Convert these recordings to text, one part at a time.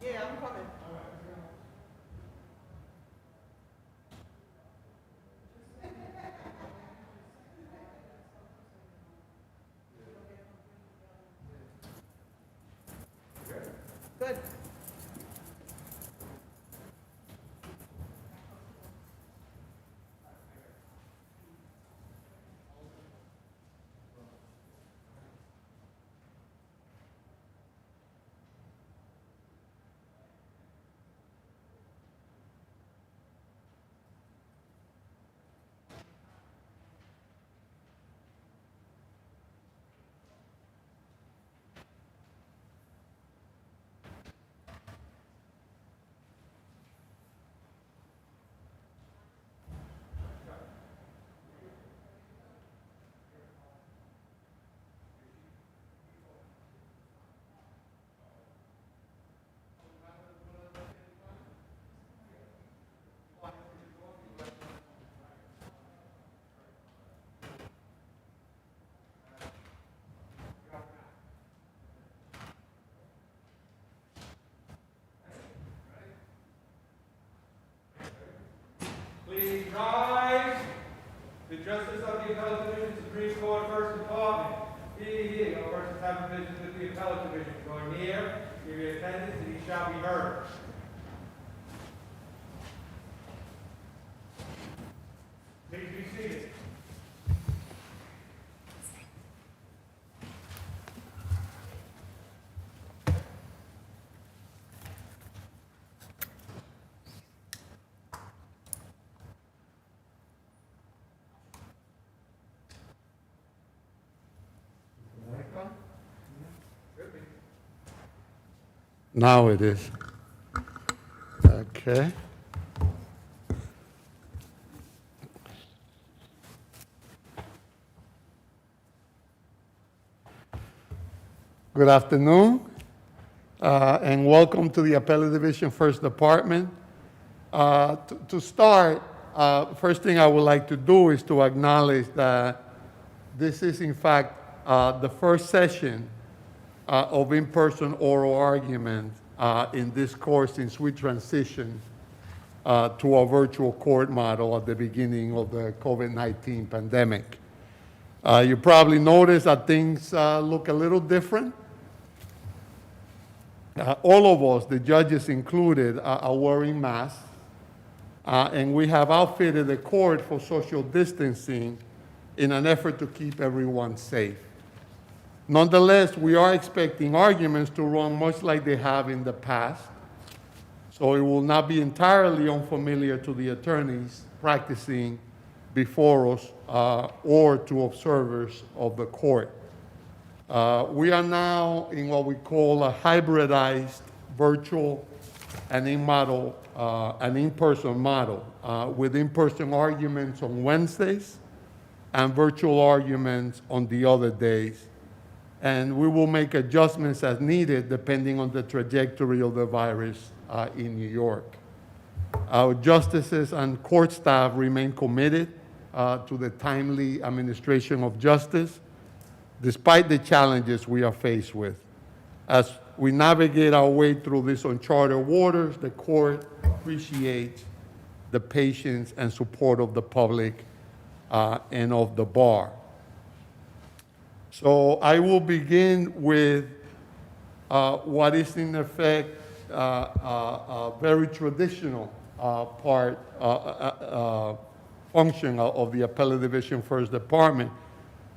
Yeah, I'm coming. Good. Please rise. The Justice of the Appellate Division, Supreme Court, First Department. He, all persons having business with the Appellate Division, draw near, give your attendance, and he shall be heard. Please be seated. Now it is. Okay. Good afternoon, and welcome to the Appellate Division First Department. To start, first thing I would like to do is to acknowledge that this is in fact the first session of in-person oral argument in this course since we transitioned to a virtual court model at the beginning of the COVID-19 pandemic. You probably noticed that things look a little different. All of us, the judges included, are wearing masks, and we have outfitted the court for social distancing in an effort to keep everyone safe. Nonetheless, we are expecting arguments to run much like they have in the past, so it will not be entirely unfamiliar to the attorneys practicing before us or to observers of the court. We are now in what we call a hybridized virtual and in-person model with in-person arguments on Wednesdays and virtual arguments on the other days. And we will make adjustments as needed depending on the trajectory of the virus in New York. Our justices and court staff remain committed to the timely administration of justice, despite the challenges we are faced with. As we navigate our way through these uncharted waters, the court appreciates the patience and support of the public and of the bar. So I will begin with what is in effect a very traditional function of the Appellate Division First Department.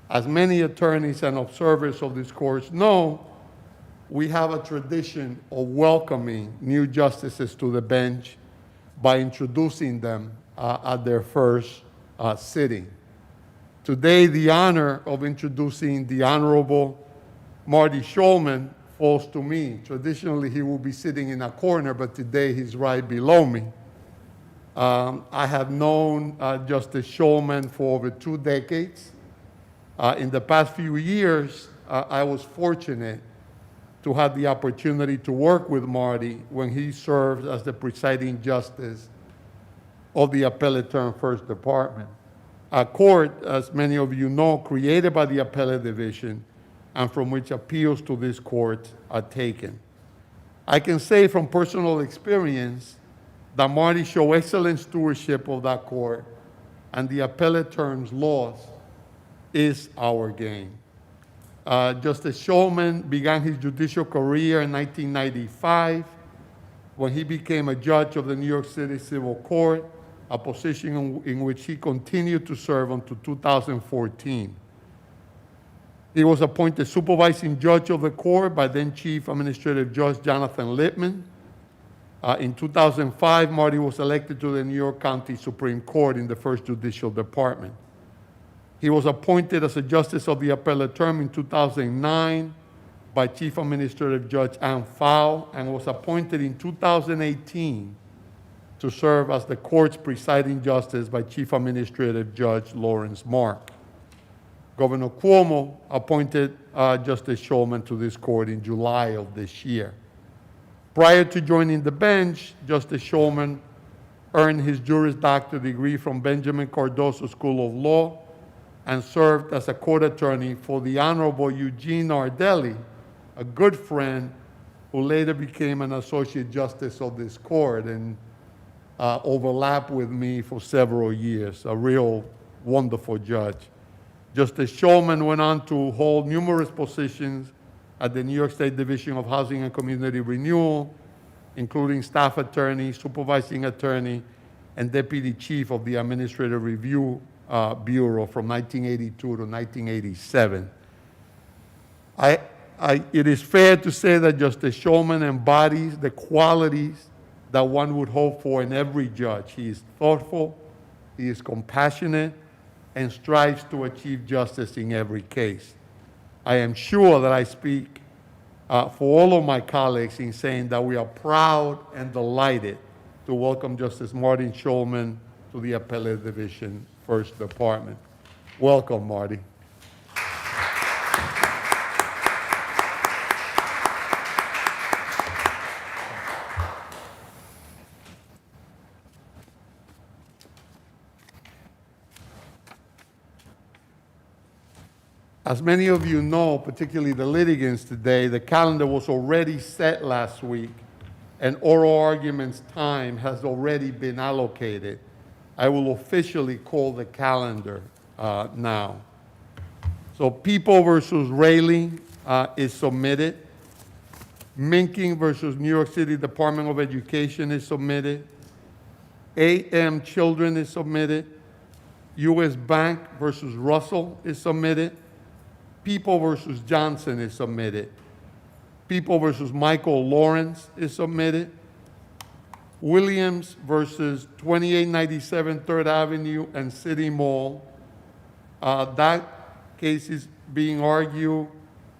As many attorneys and observers of this course know, we have a tradition of welcoming new justices to the bench by introducing them at their first sitting. Today, the honor of introducing the Honorable Marty Shulman falls to me. Traditionally, he will be sitting in a corner, but today he's right below me. I have known Justice Shulman for over 2 decades. In the past few years, I was fortunate to have the opportunity to work with Marty when he served as the presiding justice of the Appellate Term First Department. A court, as many of you know, created by the Appellate Division and from which appeals to this court are taken. I can say from personal experience that Marty showed excellent stewardship of that court, and the appellate terms laws is our game. Justice Shulman began his judicial career in 1995 when he became a judge of the New York City Civil Court, a position in which he continued to serve until 2014. He was appointed supervising judge of the court by then Chief Administrative Judge Jonathan Littman. In 2005, Marty was elected to the New York County Supreme Court in the First Judicial Department. He was appointed as a justice of the appellate term in 2009 by Chief Administrative Judge Ann Fowle and was appointed in 2018 to serve as the court's presiding justice by Chief Administrative Judge Lawrence Mark. Governor Cuomo appointed Justice Shulman to this court in July of this year. Prior to joining the bench, Justice Shulman earned his Juris Doctor degree from Benjamin Cardozo School of Law and served as a court attorney for the Honorable Eugene Nardelli, a good friend who later became an Associate Justice of this court and overlapped with me for several years, a real wonderful judge. Justice Shulman went on to hold numerous positions at the New York State Division of Housing and Community Renewal, including staff attorney, supervising attorney, and deputy chief of the Administrative Review Bureau from 1982 to 1987. It is fair to say that Justice Shulman embodies the qualities that one would hope for in every judge. He is thoughtful, he is compassionate, and strives to achieve justice in every case. I am sure that I speak for all of my colleagues in saying that we are proud and delighted to welcome Justice Martin Shulman to the Appellate Division First Department. Welcome, Marty. As many of you know, particularly the litigants today, the calendar was already set last week, and oral arguments time has already been allocated. I will officially call the calendar now. So People versus Raley is submitted. Minking versus New York City Department of Education is submitted. AM Children is submitted. U.S. Bank versus Russell is submitted. People versus Johnson is submitted. People versus Michael Lawrence is submitted. Williams versus 2897 3rd Avenue and City Mall. That case is being argued.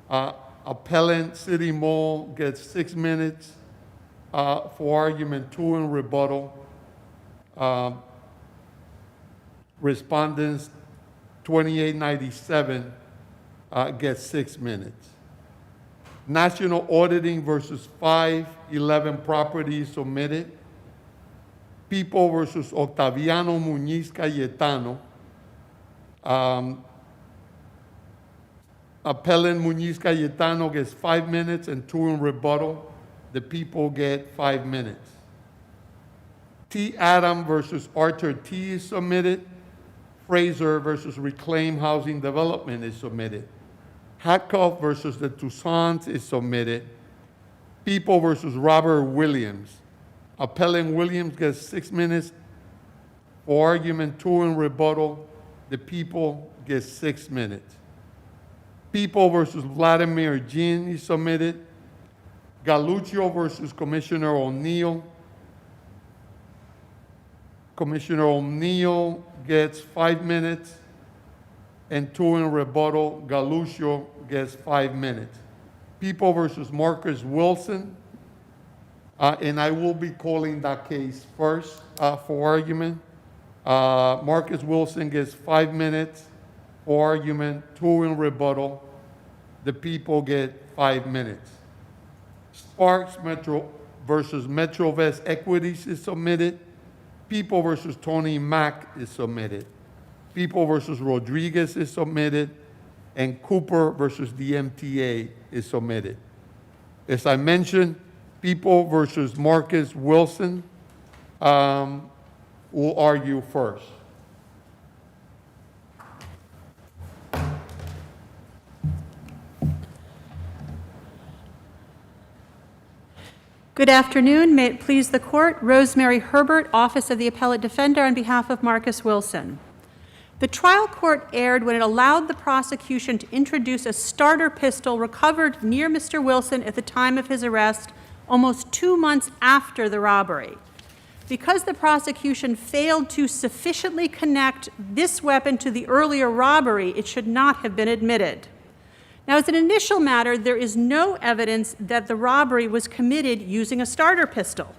Appellant City Mall gets 6 minutes for argument 2 and rebuttal. Respondents 2897 gets 6 minutes. National Auditing versus 511 Properties submitted. People versus Octaviano Muñiz Cayetano. Appellant Muñiz Cayetano gets 5 minutes and 2 in rebuttal. The people get 5 minutes. T. Adam versus Arthur T. is submitted. Fraser versus Reclaim Housing Development is submitted. Hatkoff versus the Toussaints is submitted. People versus Robert Williams. Appellant Williams gets 6 minutes for argument, 2 in rebuttal. The people get 6 minutes. People versus Vladimir Jean is submitted. Galluccio versus Commissioner O'Neill. Commissioner O'Neill gets 5 minutes and 2 in rebuttal. Galluccio gets 5 minutes. People versus Marcus Wilson. And I will be calling that case first for argument. Marcus Wilson gets 5 minutes for argument, 2 in rebuttal. The people get 5 minutes. Sparks Metro versus Metrovest Equities is submitted. People versus Tony Mack is submitted. People versus Rodriguez is submitted. And Cooper versus the MTA is submitted. As I mentioned, People versus Marcus Wilson will argue first. Good afternoon. May it please the court. Rosemary Herbert, Office of the Appellate Defender, on behalf of Marcus Wilson. The trial court erred when it allowed the prosecution to introduce a starter pistol recovered near Mr. Wilson at the time of his arrest, almost 2 months after the robbery. Because the prosecution failed to sufficiently connect this weapon to the earlier robbery, it should not have been admitted. Now, as an initial matter, there is no evidence that the robbery was committed using a starter pistol.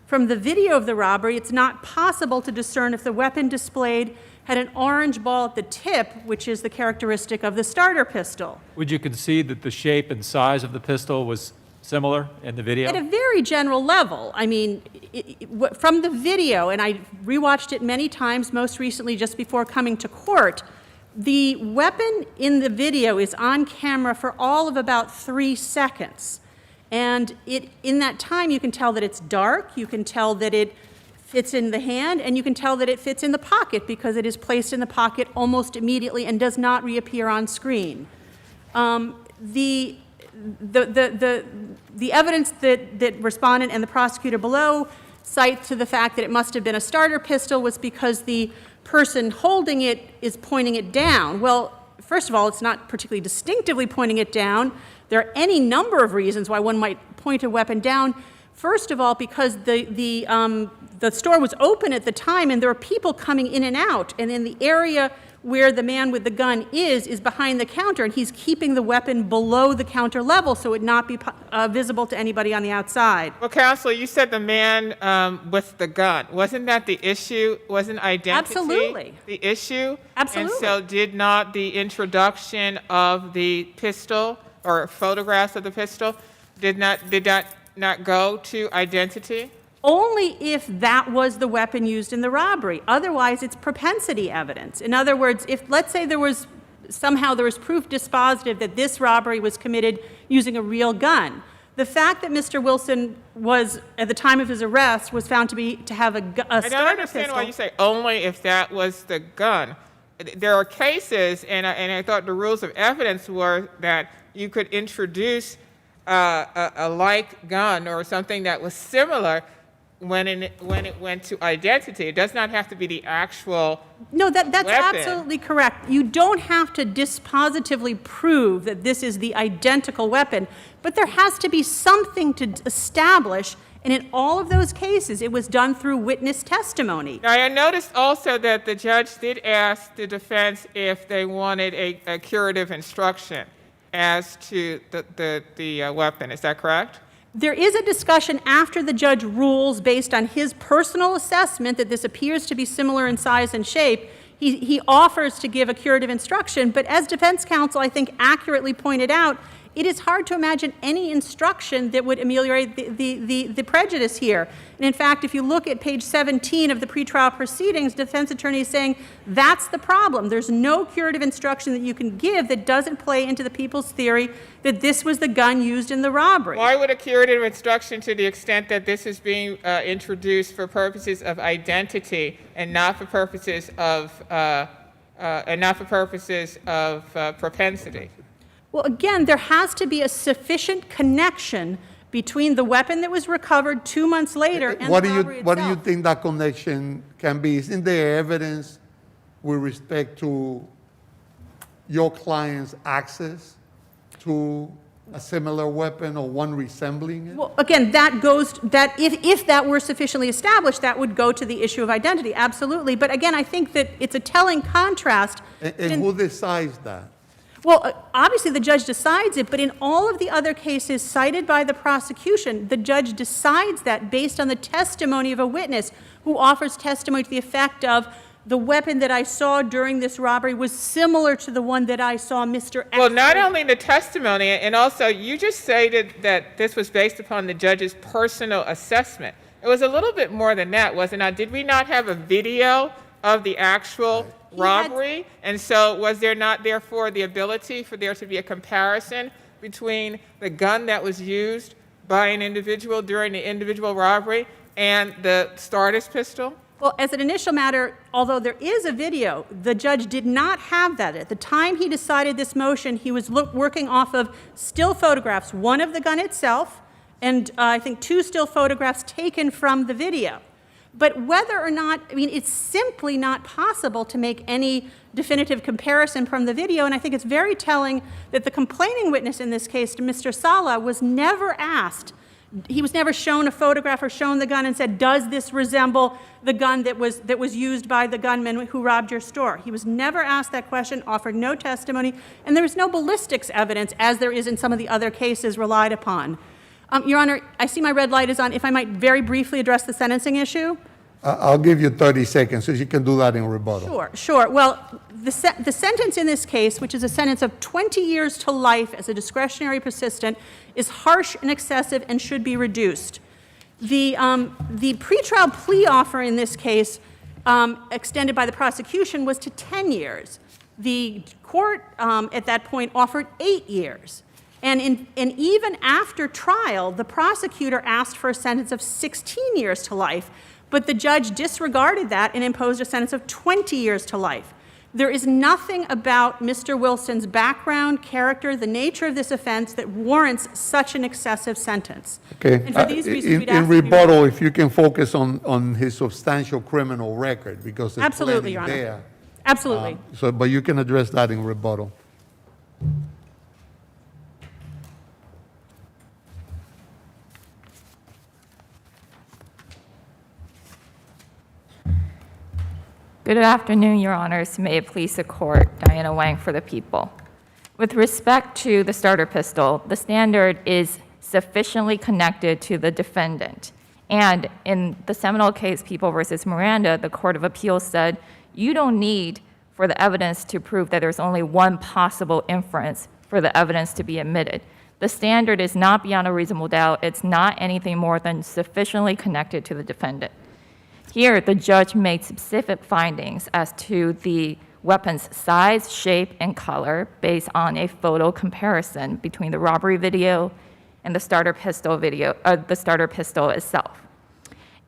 From the video of the robbery, it's not possible to discern if the weapon displayed had an orange ball at the tip, which is the characteristic of the starter pistol. Would you concede that the shape and size of the pistol was similar in the video? At a very general level. I mean, from the video, and I rewatched it many times, most recently just before coming to court, the weapon in the video is on camera for all of about 3 seconds. And in that time, you can tell that it's dark, you can tell that it fits in the hand, and you can tell that it fits in the pocket because it is placed in the pocket almost immediately and does not reappear on screen. The evidence that respondent and the prosecutor below cite to the fact that it must have been a starter pistol was because the person holding it is pointing it down. Well, first of all, it's not particularly distinctively pointing it down. There are any number of reasons why one might point a weapon down. First of all, because the store was open at the time and there are people coming in and out, and in the area where the man with the gun is behind the counter, and he's keeping the weapon below the counter level so it not be visible to anybody on the outside. Well, Counselor, you said the man with the gun. Wasn't that the issue? Wasn't identity Absolutely. the issue? Absolutely. And so did not the introduction of the pistol or photographs of the pistol, did that not go to identity? Only if that was the weapon used in the robbery. Otherwise, it's propensity evidence. In other words, if, let's say, there was proof dispositive that this robbery was committed using a real gun, the fact that Mr. Wilson was, at the time of his arrest, was found to have a starter pistol. I don't understand why you say only if that was the gun. There are cases, and I thought the rules of evidence were that you could introduce a like gun or something that was similar when it went to identity. It does not have to be the actual No, that's weapon. absolutely correct. You don't have to dispositively prove that this is the identical weapon, but there has to be something to establish, and in all of those cases, it was done through witness testimony. Now, I noticed also that the judge did ask the defense if they wanted a curative instruction as to the weapon. Is that correct? There is a discussion after the judge rules based on his personal assessment that this appears to be similar in size and shape. He offers to give a curative instruction, but as defense counsel, I think, accurately pointed out, it is hard to imagine any instruction that would ameliorate the prejudice here. And in fact, if you look at page 17 of the pretrial proceedings, defense attorney is saying that's the problem. There's no curative instruction that you can give that doesn't play into the people's theory that this was the gun used in the robbery. Why would a curative instruction, to the extent that this is being introduced for purposes of identity and not for purposes of propensity? Well, again, there has to be a sufficient connection between the weapon that was recovered 2 months later and the robbery What do you itself. think that connection can be? Isn't there evidence with respect to your client's access to a similar weapon or one resembling it? Well, again, if that were sufficiently established, that would go to the issue of identity, absolutely. But again, I think that it's a telling contrast. And who decides that? Well, obviously the judge decides it, but in all of the other cases cited by the prosecution, the judge decides that based on the testimony of a witness who offers testimony to the effect of the weapon that I saw during this robbery was similar to the one that I saw Mr. X. Well, not only the testimony, and also you just stated that this was based upon the judge's personal assessment. It was a little bit more than that, was it not? Did we not have a video of the actual robbery? And so was there not, therefore, the ability for there to be a comparison between the gun that was used by an individual during the individual robbery and the starter's pistol? Well, as an initial matter, although there is a video, the judge did not have that. At the time he decided this motion, he was working off of still photographs, one of the gun itself, and I think 2 still photographs taken from the video. But whether or not, I mean, it's simply not possible to make any definitive comparison from the video, and I think it's very telling that the complaining witness in this case, Mr. Sala, was never asked. He was never shown a photograph or shown the gun and said, does this resemble the gun that was used by the gunman who robbed your store? He was never asked that question, offered no testimony, and there was no ballistics evidence, as there is in some of the other cases relied upon. Your Honor, I see my red light is on. If I might very briefly address the sentencing issue? I'll give you 30 seconds, so you can do that in rebuttal. Sure. Well, the sentence in this case, which is a sentence of 20 years to life as a discretionary persistent, is harsh and excessive and should be reduced. The pretrial plea offer in this case, extended by the prosecution, was to 10 years. The court at that point offered 8 years. And even after trial, the prosecutor asked for a sentence of 16 years to life, but the judge disregarded that and imposed a sentence of 20 years to life. There is nothing about Mr. Wilson's background, character, the nature of this offense that warrants such an excessive sentence. Okay. And for these reasons, we'd ask In that you- rebuttal, if you can focus on his substantial criminal record, because there's Absolutely, plenty Your Honor. there. Absolutely. But you can address that in rebuttal. Good afternoon, Your Honors. May it please the Court, Diana Wang for the people. With respect to the starter pistol, the standard is sufficiently connected to the defendant. And in the seminal case, People versus Miranda, the Court of Appeals said, you don't need for the evidence to prove that there's only one possible inference for the evidence to be admitted. The standard is not beyond a reasonable doubt. It's not anything more than sufficiently connected to the defendant. Here, the judge made specific findings as to the weapon's size, shape, and color based on a photo comparison between the robbery video and the starter pistol itself.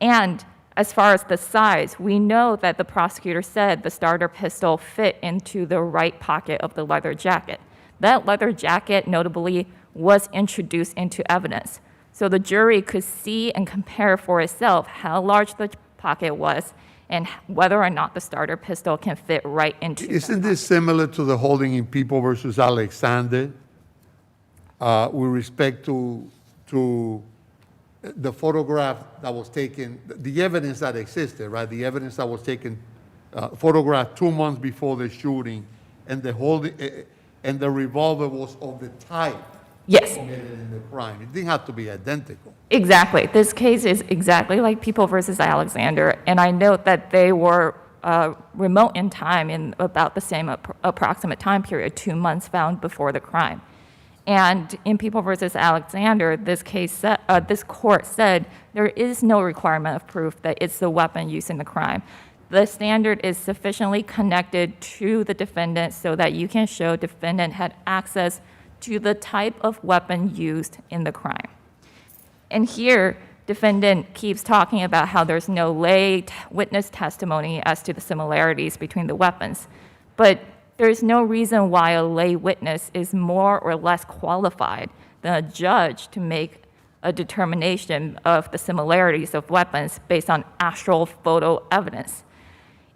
And as far as the size, we know that the prosecutor said the starter pistol fit into the right pocket of the leather jacket. That leather jacket, notably, was introduced into evidence. So the jury could see and compare for itself how large the pocket was and whether or not the starter pistol can fit right into Isn't this similar to the holding in People versus Alexander with respect to the photograph that was taken, the evidence that existed, right? The evidence that was taken, photographed 2 months before the shooting, and the revolver was of the type Yes. committed in the crime. It didn't have to be identical. Exactly. This case is exactly like People versus Alexander, and I note that they were remote in time in about the same approximate time period, 2 months found before the crime. And in People versus Alexander, this court said there is no requirement of proof that it's the weapon used in the crime. The standard is sufficiently connected to the defendant so that you can show defendant had access to the type of weapon used in the crime. And here, defendant keeps talking about how there's no lay witness testimony as to the similarities between the weapons. But there's no reason why a lay witness is more or less qualified than a judge to make a determination of the similarities of weapons based on actual photo evidence.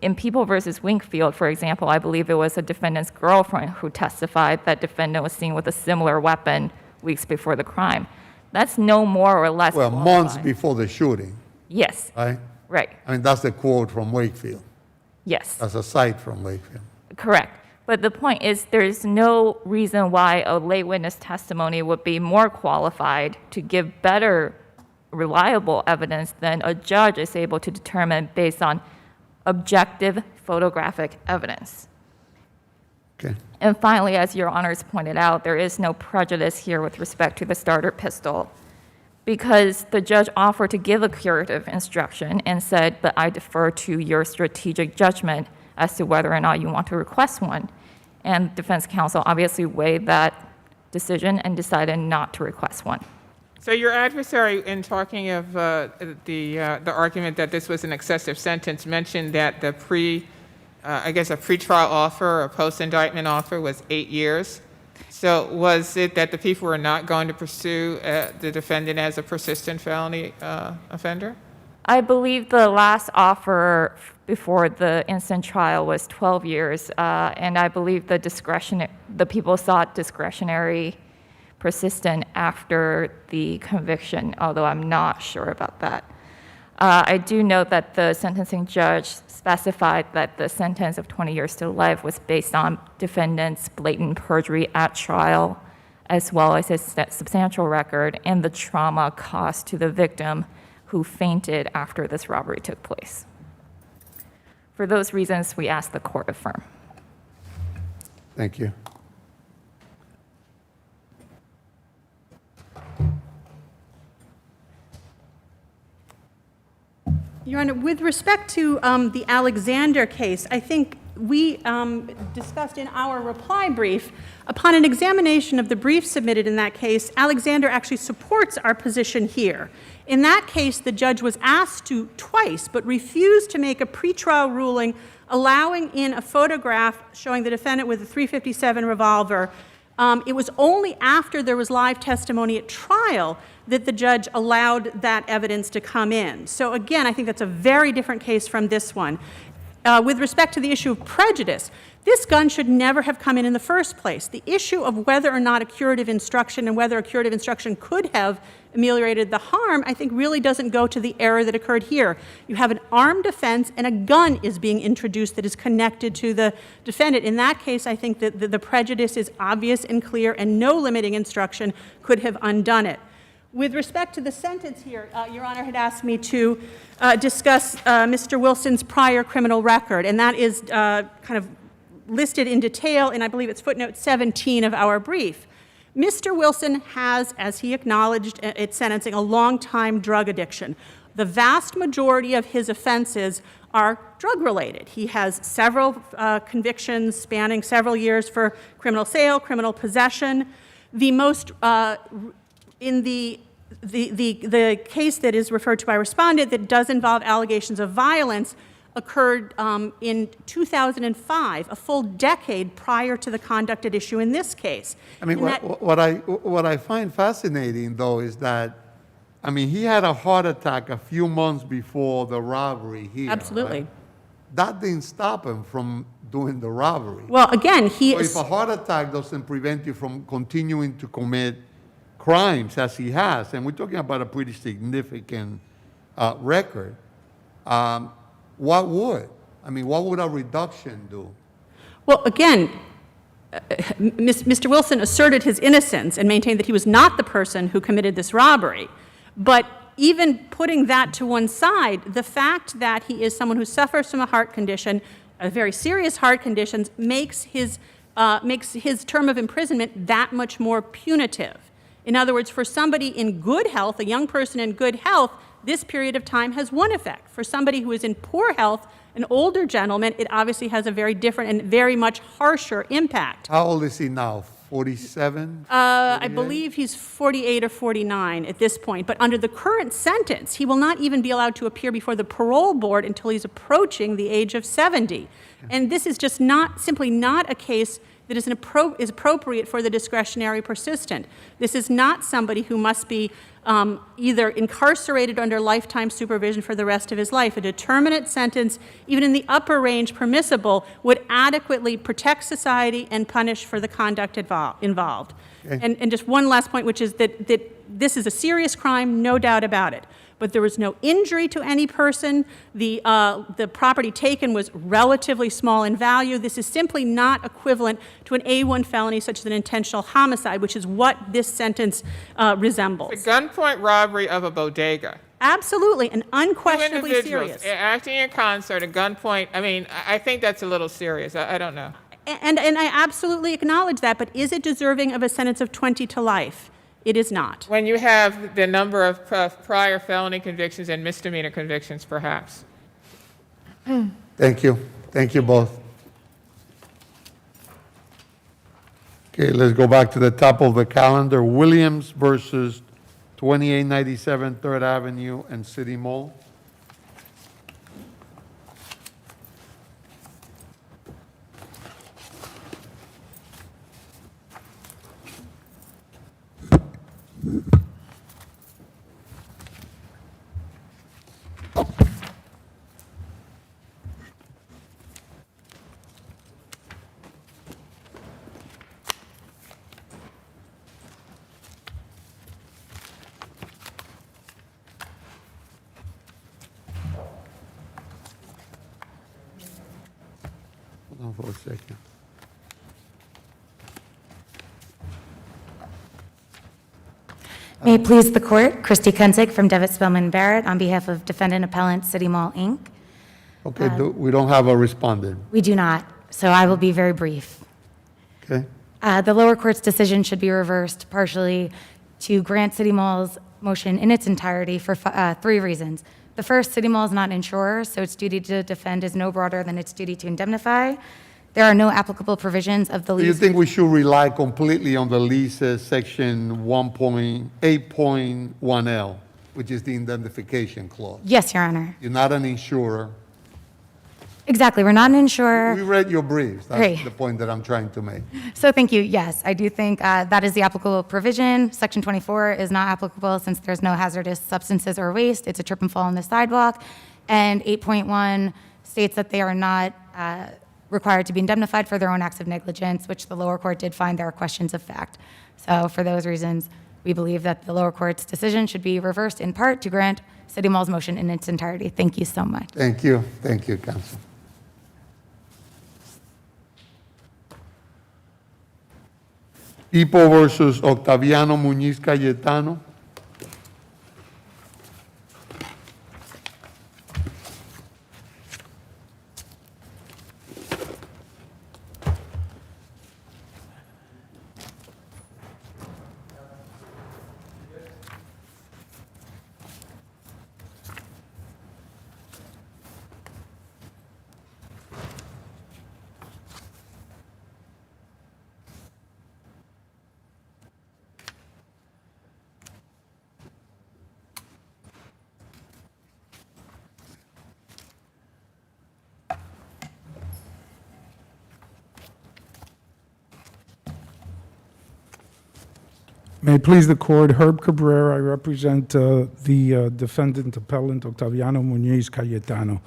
In People versus Winkfield, for example, I believe it was a defendant's girlfriend who testified that defendant was seen with a similar weapon weeks before the crime. That's no more or less Well, qualified. months before the shooting, Yes, right? right, I mean, that's the quote from Wakefield. yes, That's a cite from Wakefield. correct. But the point is there's no reason why a lay witness testimony would be more qualified to give better, reliable evidence than a judge is able to determine based on objective photographic evidence. Okay. And finally, as Your Honors pointed out, there is no prejudice here with respect to the starter pistol because the judge offered to give a curative instruction and said, but I defer to your strategic judgment as to whether or not you want to request one. And defense counsel obviously weighed that decision and decided not to request one. So your adversary, in talking of the argument that this was an excessive sentence, mentioned that the I guess a pretrial offer or post-indictment offer was 8 years. So was it that the people were not going to pursue the defendant as a persistent felony offender? I believe the last offer before the instant trial was 12 years, and I believe the people sought discretionary persistent after the conviction, although I'm not sure about that. I do note that the sentencing judge specified that the sentence of 20 years to life was based on defendant's blatant perjury at trial, as well as his substantial record and the trauma caused to the victim who fainted after this robbery took place. For those reasons, we ask the court affirm. Thank you. Your Honor, with respect to the Alexander case, I think we discussed in our reply brief, upon an examination of the brief submitted in that case, Alexander actually supports our position here. In that case, the judge was asked to twice, but refused to make a pretrial ruling allowing in a photograph showing the defendant with a .357 revolver. It was only after there was live testimony at trial that the judge allowed that evidence to come in. So again, I think that's a very different case from this one. With respect to the issue of prejudice, this gun should never have come in the first place. The issue of whether or not a curative instruction and whether a curative instruction could have ameliorated the harm, I think really doesn't go to the error that occurred here. You have an armed offense and a gun is being introduced that is connected to the defendant. In that case, I think that the prejudice is obvious and clear and no limiting instruction could have undone it. With respect to the sentence here, Your Honor had asked me to discuss Mr. Wilson's prior criminal record, and that is kind of listed in detail in, I believe it's footnote 17 of our brief. Mr. Wilson has, as he acknowledged at sentencing, a long-time drug addiction. The vast majority of his offenses are drug-related. He has several convictions spanning several years for criminal sale, criminal possession. The most, in the case that is referred to by respondent that does involve allegations of violence occurred in 2005, a full decade prior to the conduct at issue in this case. I mean, what I find fascinating, though, is that, I mean, he had a heart attack a few months before the robbery here. Absolutely. Right? That didn't stop him from doing the robbery. Well, again, he So is... if a heart attack doesn't prevent you from continuing to commit crimes as he has, and we're talking about a pretty significant record, what would? I mean, what would a reduction do? Well, again, Mr. Wilson asserted his innocence and maintained that he was not the person who committed this robbery. But even putting that to one side, the fact that he is someone who suffers from a heart condition, a very serious heart condition, makes his term of imprisonment that much more punitive. In other words, for somebody in good health, a young person in good health, this period of time has one effect. For somebody who is in poor health, an older gentleman, it obviously has a very different and very much harsher impact. How old is he now? 47? I believe he's 48 or 49 at this point. But under the current sentence, he will not even be allowed to appear before the parole board until he's approaching the age of 70. And this is just simply not a case that is appropriate for the discretionary persistent. This is not somebody who must be either incarcerated under lifetime supervision for the rest of his life. A determinate sentence, even in the upper range permissible, would adequately protect society and punish for the conduct involved. Okay. And just one last point, which is that this is a serious crime, no doubt about it. But there was no injury to any person. The property taken was relatively small in value. This is simply not equivalent to an A1 felony such as an intentional homicide, which is what this sentence resembles. The gunpoint robbery of a bodega. Absolutely, and unquestionably Two serious. individuals acting in concert, a gunpoint. I mean, I think that's a little serious. I don't know. And I absolutely acknowledge that, but is it deserving of a sentence of 20 to life? It is not. When you have the number of prior felony convictions and misdemeanor convictions, perhaps. Thank you. Thank you both. Okay, let's go back to the top of the calendar. Williams versus 2897 Third Avenue and City Mall. Hold on for a second. May it please the court, Christy Kunzig from Devitt Spellman Barrett on behalf of defendant appellant City Mall, Inc. Okay, we don't have a respondent, We do not, so I will be very brief. okay? The lower court's decision should be reversed partially to grant City Mall's motion in its entirety for 3 reasons. The first, City Mall is not an insurer, so its duty to defend is no broader than its duty to indemnify. There are no applicable provisions of the Do you lease. think we should rely completely on the leases, section 1.8.1L, which is the indemnification clause? Yes, Your Honor. You're not an insurer. Exactly, we're not an insurer. We read your briefs. That's Great. the point that I'm trying to make. So thank you. Yes, I do think that is the applicable provision. Section 24 is not applicable since there's no hazardous substances or waste. It's a trip and fall on the sidewalk. And 8.1 states that they are not required to be indemnified for their own acts of negligence, which the lower court did find there are questions of fact. So for those reasons, we believe that the lower court's decision should be reversed in part to grant City Mall's motion in its entirety. Thank you so much. Thank you, counsel. People versus Octaviano Muñiz Cayetano. May it please the court, Herb Cabrera, I represent the defendant appellant Octaviano Muñiz Cayetano.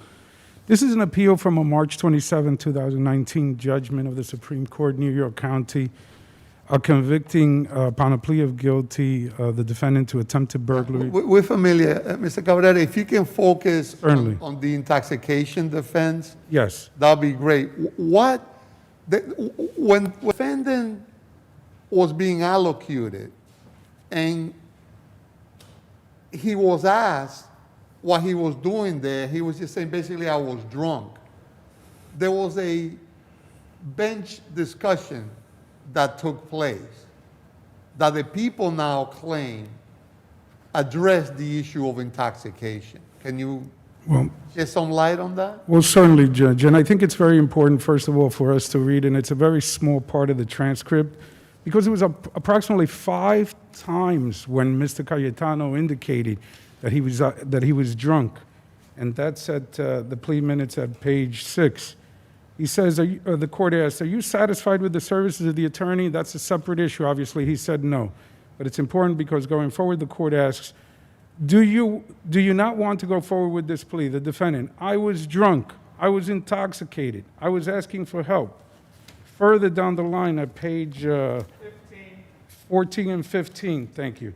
This is an appeal from a March 27, 2019 judgment of the Supreme Court, New York County, convicting upon a plea of guilty the defendant to attempted burglary. We're familiar. Mr. Cabrera, if you can focus Certainly. on the intoxication defense, Yes, that'd be great. When the defendant was being allocated and he was asked what he was doing there, he was just saying, basically, I was drunk. There was a bench discussion that took place that the people now claim addressed the issue of intoxication. Can you well, shed some light on that? well, certainly, Judge, and I think it's very important, first of all, for us to read, and it's a very small part of the transcript, because it was approximately 5 times when Mr. Cayetano indicated that he was drunk, and that's at the plea minutes at page 6. He says, the court asked, are you satisfied with the services of the attorney? That's a separate issue, obviously. He said no. But it's important because going forward, the court asks, do you not want to go forward with this plea? The defendant, I was drunk. I was intoxicated. I was asking for help. Further down the line at page 14 and 15, thank you.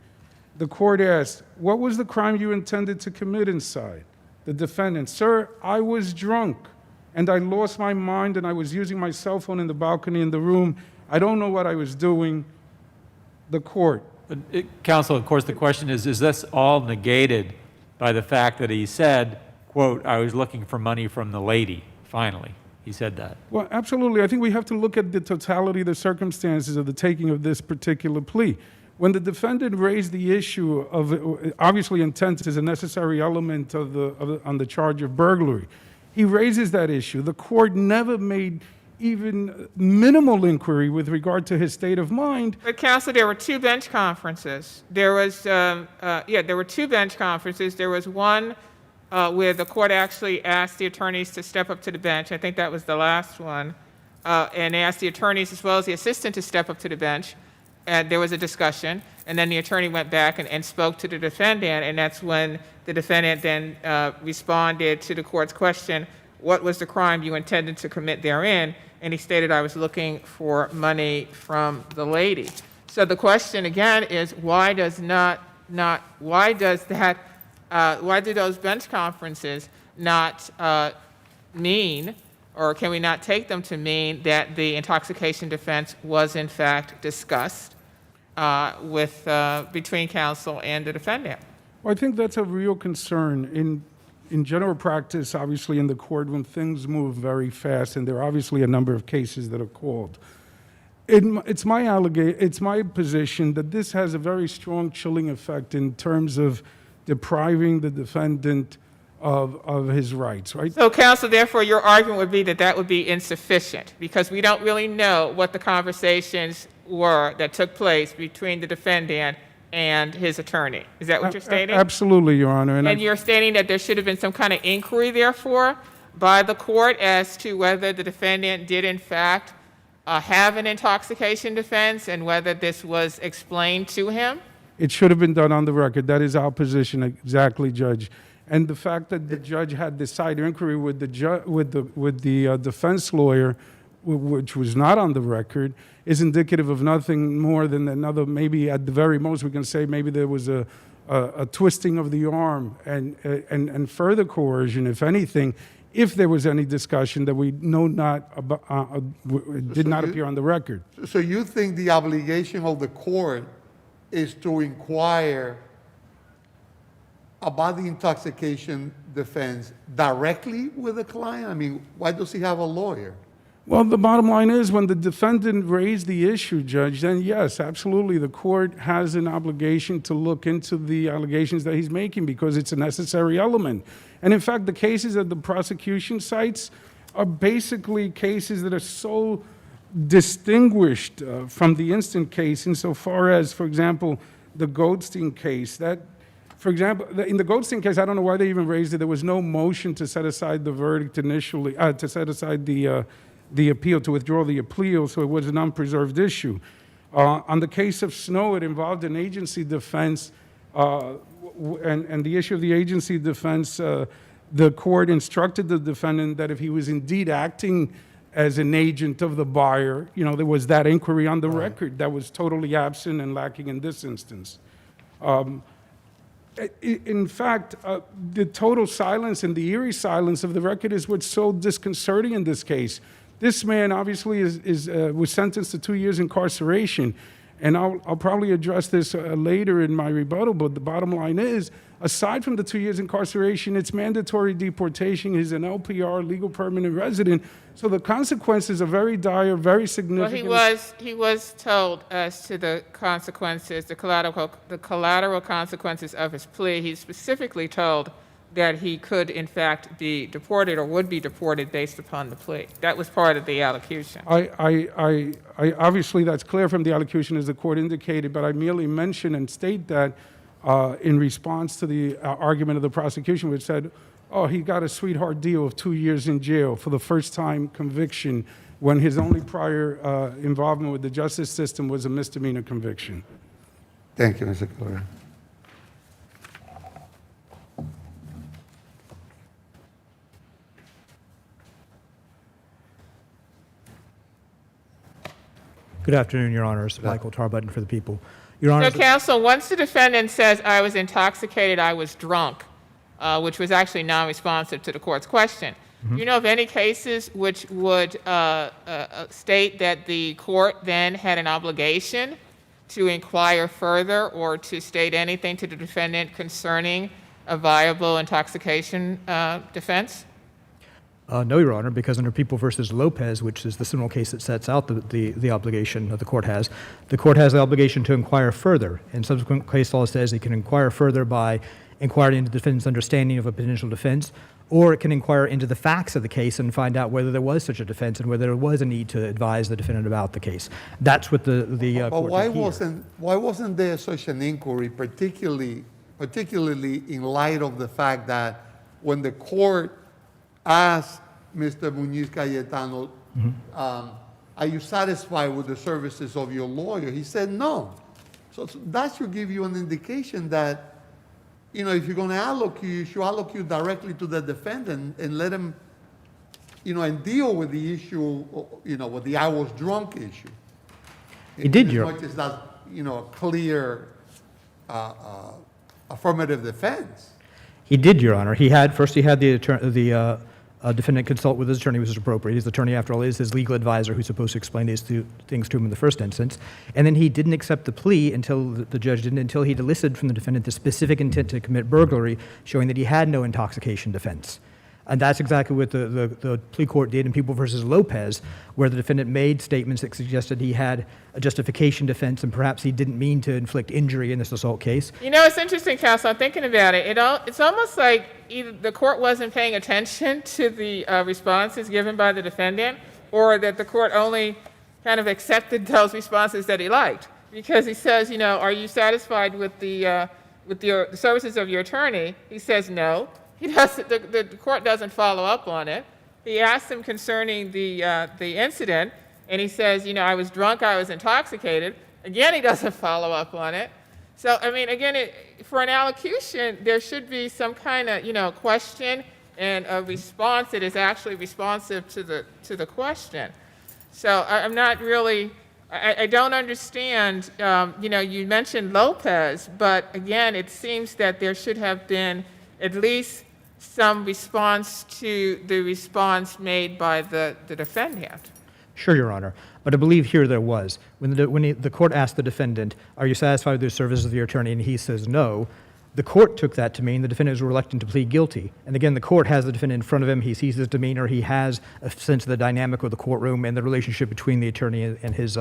The court asked, what was the crime you intended to commit inside? The defendant, sir, I was drunk and I lost my mind and I was using my cell phone in the balcony in the room. I don't know what I was doing. The court. But counsel, of course, the question is this all negated by the fact that he said, quote, I was looking for money from the lady, finally? He said that. Well, absolutely. I think we have to look at the totality of the circumstances of the taking of this particular plea. When the defendant raised the issue of, obviously intent is a necessary element on the charge of burglary. He raises that issue. The court never made even minimal inquiry with regard to his state of mind. But counsel, there were two bench conferences. There were two bench conferences. There was one where the court actually asked the attorneys to step up to the bench. I think that was the last one. And they asked the attorneys as well as the assistant to step up to the bench. And there was a discussion. And then the attorney went back and spoke to the defendant. And that's when the defendant then responded to the court's question, what was the crime you intended to commit therein? And he stated, I was looking for money from the lady. So the question again is, why do those bench conferences not mean, or can we not take them to mean that the intoxication defense was in fact discussed between counsel and the defendant? Well, I think that's a real concern. In general practice, obviously in the courtroom, things move very fast, and there are obviously a number of cases that are called. It's my position that this has a very strong chilling effect in terms of depriving the defendant of his rights, right? So, counsel, therefore, your argument would be that that would be insufficient because we don't really know what the conversations were that took place between the defendant and his attorney. Is that what you're stating? Absolutely, Your Honor. And you're stating that there should have been some kind of inquiry, therefore, by the court as to whether the defendant did, in fact, have an intoxication defense and whether this was explained to him? It should have been done on the record. That is our position, exactly, Judge. And the fact that the judge had this side inquiry with the defense lawyer, which was not on the record, is indicative of nothing more than another, maybe at the very most we can say maybe there was a twisting of the arm and further coercion, if anything, if there was any discussion that we know not about, did not appear on the record. So you think the obligation of the court is to inquire about the intoxication defense directly with the client? I mean, why does he have a lawyer? Well, the bottom line is when the defendant raised the issue, Judge, then yes, absolutely, the court has an obligation to look into the allegations that he's making because it's a necessary element. And in fact, the cases that the prosecution cites are basically cases that are so distinguished from the instant case insofar as, for example, the Goldstein case. That, for example, in the Goldstein case, I don't know why they even raised it. There was no motion to set aside the verdict initially, to set aside the appeal, to withdraw the appeal, so it was an unpreserved issue. On the case of Snow, it involved an agency defense, and the issue of the agency defense, the court instructed the defendant that if he was indeed acting as an agent of the buyer, there was that inquiry on the record that was totally absent and lacking in this instance. In fact, the total silence and the eerie silence of the record is what's so disconcerting in this case. This man obviously was sentenced to 2 years incarceration, and I'll probably address this later in my rebuttal, but the bottom line is, aside from the 2 years incarceration, it's mandatory deportation. He's an LPR, legal permanent resident, so the consequences are very dire, very significant. Well, he was told as to the consequences, the collateral consequences of his plea. He's specifically told that he could, in fact, be deported or would be deported based upon the plea. That was part of the allocution. I obviously, that's clear from the allocution, as the court indicated, but I merely mention and state that in response to the argument of the prosecution, which said, oh, he got a sweetheart deal of 2 years in jail for the first-time conviction when his only prior involvement with the justice system was a misdemeanor conviction. Thank you, Mr. Cloyer. Good afternoon, Your Honors. Michael Tarbutton for the people. Your Honors. So, counsel, once the defendant says, I was intoxicated, I was drunk, which was actually non-responsive to the court's question, do you know of any cases which would state that the court then had an obligation to inquire further or to state anything to the defendant concerning a viable intoxication defense? No, Your Honor, because under People v. Lopez, which is the criminal case that sets out the obligation that the court has the obligation to inquire further. And subsequent case law says it can inquire further by inquiring into the defendant's understanding of a potential defense or it can inquire into the facts of the case and find out whether there was such a defense and whether there was a need to advise the defendant about the case. That's what the But court why did here. wasn't there such an inquiry, particularly in light of the fact that when the court asked Mr. Muñiz Cayetano, are you satisfied with the services of your lawyer? He said no. So that should give you an indication that, if you're going to allocate, you should allocate directly to the defendant and let him, and deal with the issue, with the I was drunk issue. He did, As Your much as that's, a clear affirmative defense. He did, Your Honor. He had the defendant consult with his attorney, which is appropriate. His attorney, after all, is his legal advisor who's supposed to explain these things to him in the first instance. And then he didn't accept the plea until the judge didn't, until he'd elicited from the defendant the specific intent to commit burglary, showing that he had no intoxication defense. And that's exactly what the plea court did in People v. Lopez, where the defendant made statements that suggested he had a justification defense and perhaps he didn't mean to inflict injury in this assault case. It's interesting, counsel. I'm thinking about it. It's almost like either the court wasn't paying attention to the responses given by the defendant, or that the court only kind of accepted those responses that he liked. Because he says, are you satisfied with the services of your attorney? He says no. He doesn't. The court doesn't follow up on it. He asks him concerning the incident, and he says, I was drunk, I was intoxicated. Again, he doesn't follow up on it. So, again, for an allocution, there should be some kind of, question and a response that is actually responsive to the question. So, I'm not really. I don't understand. You mentioned Lopez, but again, it seems that there should have been at least some response to the response made by the defendant. Sure, Your Honor. But I believe here there was. When the court asked the defendant, are you satisfied with the services of your attorney, and he says no, the court took that to mean the defendant was reluctant to plead guilty. And again, the court has the defendant in front of him. He sees his demeanor. He has a sense of the dynamic of the courtroom and the relationship between the attorney and his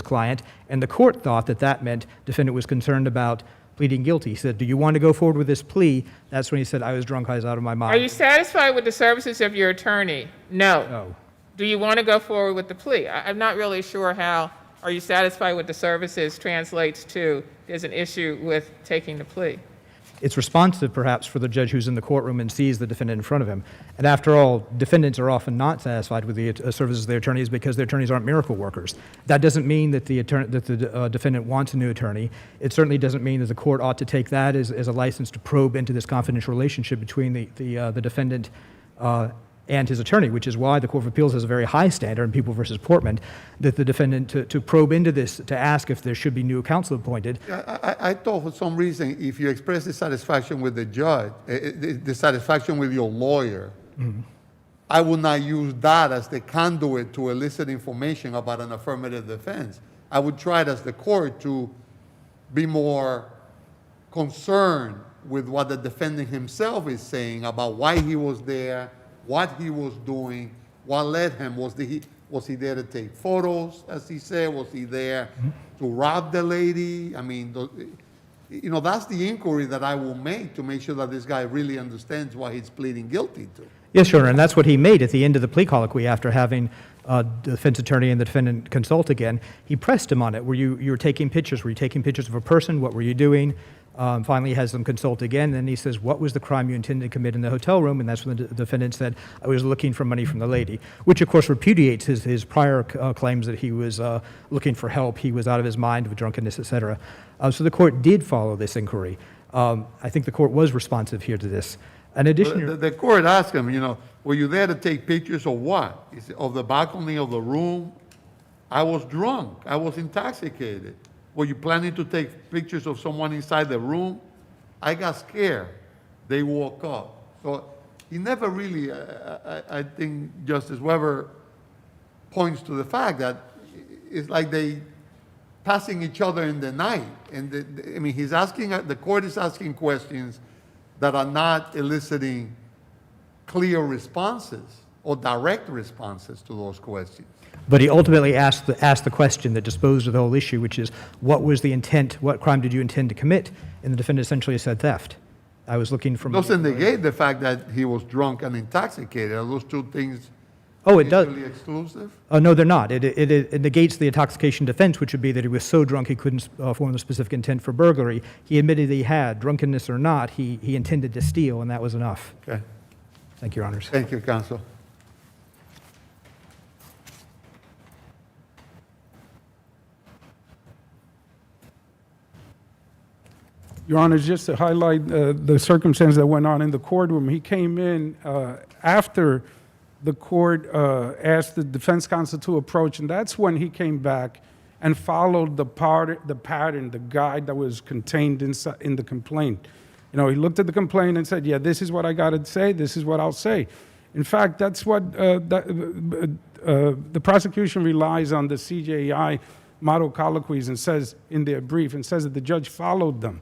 client. And the court thought that meant defendant was concerned about pleading guilty. He said, do you want to go forward with this plea? That's when he said, I was drunk, I was out of my mind. Are you satisfied with the services of your attorney? No. No. Do you want to go forward with the plea? I'm not really sure how are you satisfied with the services translates to there's an issue with taking the plea. It's responsive, perhaps, for the judge who's in the courtroom and sees the defendant in front of him. And after all, defendants are often not satisfied with the services of their attorneys because their attorneys aren't miracle workers. That doesn't mean that the defendant wants a new attorney. It certainly doesn't mean that the court ought to take that as a license to probe into this confidential relationship between the defendant and his attorney, which is why the Court of Appeals has a very high standard in People v. Portman, that the defendant to probe into this, to ask if there should be new counsel appointed. I thought for some reason, if you express dissatisfaction with the judge, dissatisfaction with your lawyer, I would not use that as the conduit to elicit information about an affirmative defense. I would try it as the court to be more concerned with what the defendant himself is saying about why he was there, what he was doing, what led him. Was he there to take photos, as he said? Was he there to rob the lady? That's the inquiry that I will make to make sure that this guy really understands what he's pleading guilty to. Yes, Your Honor, and that's what he made at the end of the plea colloquy after having the defense attorney and the defendant consult again. He pressed him on it. You were taking pictures? Were you taking pictures of a person? What were you doing? Finally, he has them consult again, and he says, what was the crime you intended to commit in the hotel room? And that's when the defendant said, I was looking for money from the lady, which, of course, repudiates his prior claims that he was looking for help, he was out of his mind with drunkenness, etc. So the court did follow this inquiry. I think the court was responsive here to this. In addition, the court asked him, were you there to take pictures of what? He said, of the balcony of the room? I was drunk. I was intoxicated. Were you planning to take pictures of someone inside the room? I got scared. They woke up. So he never really, I think Justice Weber points to the fact that it's like they passing each other in the night. And he's asking, the court is asking questions that are not eliciting clear responses or direct responses to those questions. but he ultimately asked the question that disposed of the whole issue, which is, what was the intent, what crime did you intend to commit? And the defendant essentially said theft. I was looking for money. Doesn't negate the fact that he was drunk and intoxicated. Are those two things Oh, it does. mutually exclusive? No, they're not. It negates the intoxication defense, which would be that he was so drunk he couldn't form the specific intent for burglary. He admitted he had, drunkenness or not, he intended to steal, and that was enough. Okay. Thank you, Your Honors. Thank you, counsel. Your Honor, just to highlight the circumstance that went on in the courtroom, he came in after the court asked the defense counsel to approach, and that's when he came back and followed the pattern, the guide that was contained in the complaint. You know, he looked at the complaint and said, yeah, this is what I got to say, this is what I'll say. In fact, that's what the prosecution relies on the CJI model colloquies and says in their brief, and says that the judge followed them.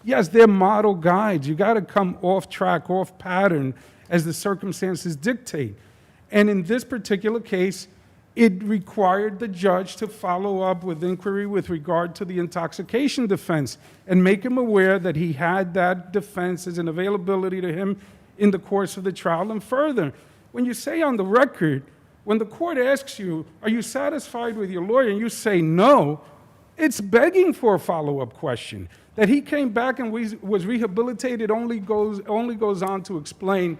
Yes, they're model guides. You got to come off track, off pattern as the circumstances dictate. And in this particular case, it required the judge to follow up with inquiry with regard to the intoxication defense and make him aware that he had that defense as an availability to him in the course of the trial. And further, when you say on the record, when the court asks you, are you satisfied with your lawyer, and you say no, it's begging for a follow-up question. That he came back and was rehabilitated only goes on to explain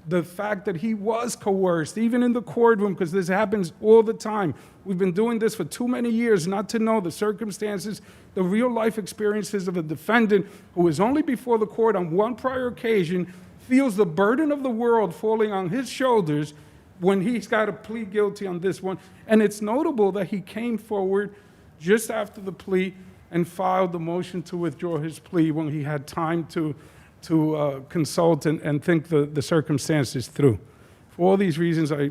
the fact that he was coerced, even in the courtroom, because this happens all the time. We've been doing this for too many years not to know the circumstances, the real-life experiences of a defendant who is only before the court on one prior occasion, feels the burden of the world falling on his shoulders when he's got to plead guilty on this one. And it's notable that he came forward just after the plea and filed the motion to withdraw his plea when he had time to consult and think the circumstances through. For all these reasons, I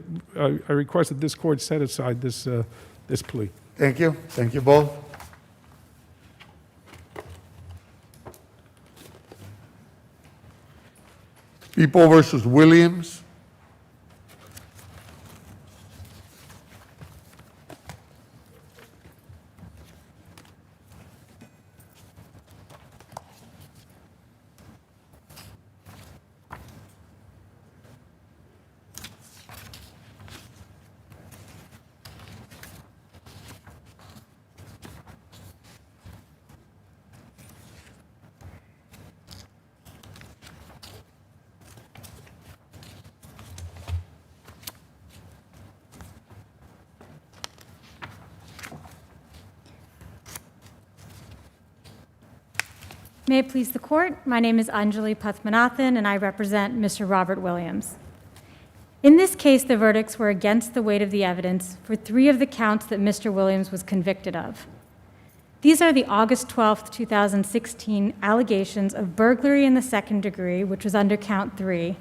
request that this court set aside this plea. Thank you. Thank you both. People versus Williams. May it please the court, my name is Anjali Pathmanathan and I represent Mr. Robert Williams. In this case, the verdicts were against the weight of the evidence for 3 of the counts that Mr. Williams was convicted of. These are the August 12, 2016 allegations of burglary in the 2nd degree, which was under count 3,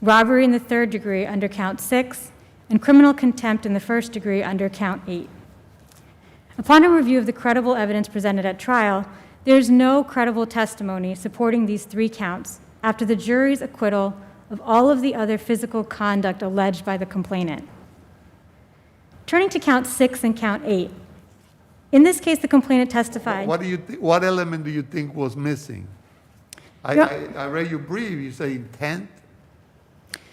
robbery in the 3rd degree under count 6, and criminal contempt in the 1st degree under count 8. Upon a review of the credible evidence presented at trial, there is no credible testimony supporting these 3 counts after the jury's acquittal of all of the other physical conduct alleged by the complainant. Turning to count 6 and count 8, in this case, the complainant testified. What element do you think was missing? I read your brief. You say intent.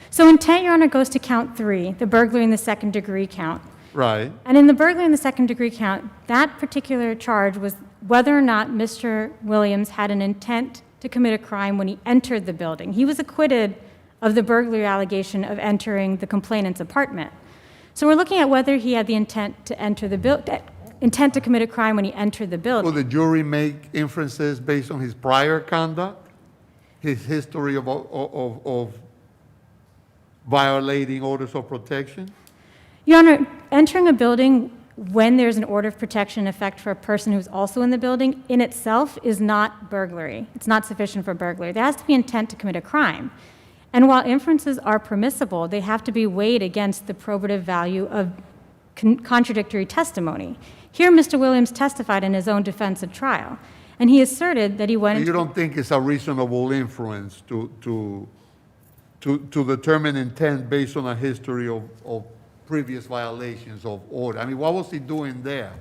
So intent, Your Honor, goes to count 3, the burglary in the 2nd degree count. Right. And in the burglary in the 2nd degree count, that particular charge was whether or not Mr. Williams had an intent to commit a crime when he entered the building. He was acquitted of the burglary allegation of entering the complainant's apartment. So we're looking at whether he had the intent to enter the intent to commit a crime when he entered the building. Will the jury make inferences based on his prior conduct, his history of violating orders of protection? Your Honor, entering a building when there's an order of protection in effect for a person who's also in the building in itself is not burglary. It's not sufficient for burglary. There has to be intent to commit a crime. And while inferences are permissible, they have to be weighed against the probative value of contradictory testimony. Here, Mr. Williams testified in his own defense at trial, and he asserted that he went into... You don't think it's a reasonable inference to determine intent based on a history of previous violations of order? I mean, what was he doing there?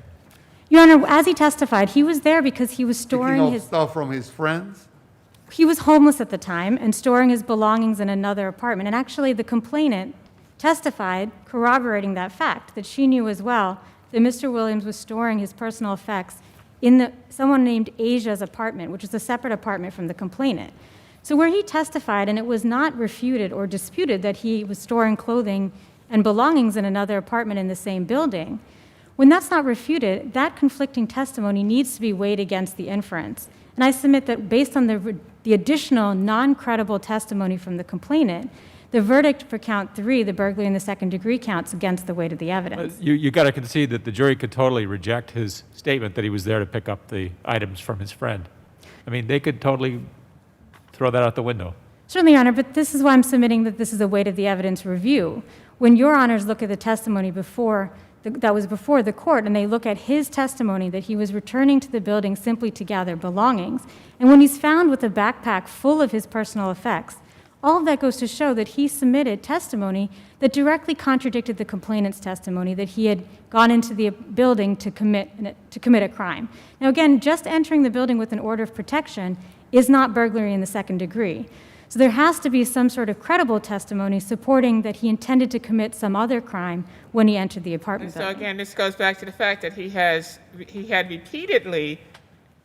Your Honor, as he testified, he was there because he was storing Picking up his... stuff from his friends? He was homeless at the time and storing his belongings in another apartment. And actually, the complainant testified, corroborating that fact, that she knew as well that Mr. Williams was storing his personal effects in someone named Asia's apartment, which is a separate apartment from the complainant. So where he testified, and it was not refuted or disputed that he was storing clothing and belongings in another apartment in the same building, when that's not refuted, that conflicting testimony needs to be weighed against the inference. And I submit that based on the additional non-credible testimony from the complainant, the verdict for count 3, the burglary in the second degree, counts against the weight of the evidence. You got to concede that the jury could totally reject his statement that he was there to pick up the items from his friend. I mean, they could totally throw that out the window. Certainly, Your Honor, but this is why I'm submitting that this is a weight of the evidence review. When Your Honors look at the testimony that was before the court, and they look at his testimony that he was returning to the building simply to gather belongings, and when he's found with a backpack full of his personal effects, all of that goes to show that he submitted testimony that directly contradicted the complainant's testimony that he had gone into the building to commit a crime. Now, again, just entering the building with an order of protection is not burglary in the second degree. So there has to be some sort of credible testimony supporting that he intended to commit some other crime when he entered the apartment So building. again, this goes back to the fact that he had repeatedly